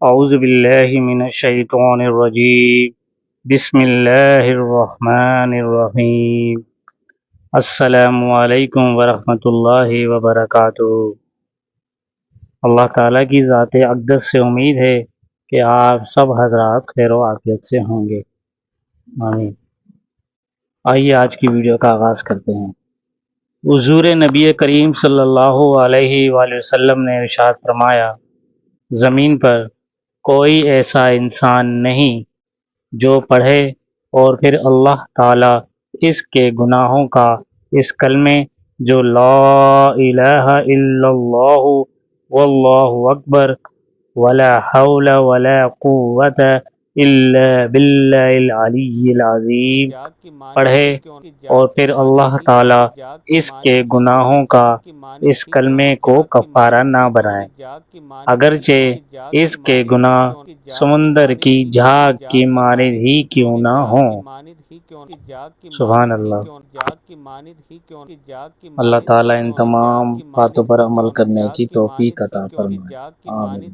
اعوذ باللہ من الشیطان الرجیم بسم اللہ الرحمن الرحیم السلام علیکم ورحمۃ اللہ وبرکاتہ۔ اللہ تعالیٰ کی ذات اقدس سے امید ہے کہ آپ سب حضرات خیر و عافیت سے ہوں گے، آمین۔ آئیے آج کی ویڈیو کا آغاز کرتے ہیں۔ حضور نبی کریم صلی اللہ علیہ وآلہ وسلم نے ارشاد فرمایا، زمین پر کوئی ایسا انسان نہیں جو پڑھے اور پھر اللہ تعالیٰ اس کے گناہوں کا اس کلمے جو لا الہ الا اللہ واللہ اکبر ولا حول ولا قوت الا باللہ العلی العظیم پڑھے اور پھر اللہ تعالیٰ اس کے گناہوں کا اس کلمے کو کفارہ نہ بنائے، اگرچہ اس کے گناہ سمندر کی جھاگ کی مانند ہی کیوں نہ ہوں۔ سبحان اللہ۔ اللہ تعالیٰ ان تمام باتوں پر عمل کرنے کی توفیق عطا فرمائے، آمین۔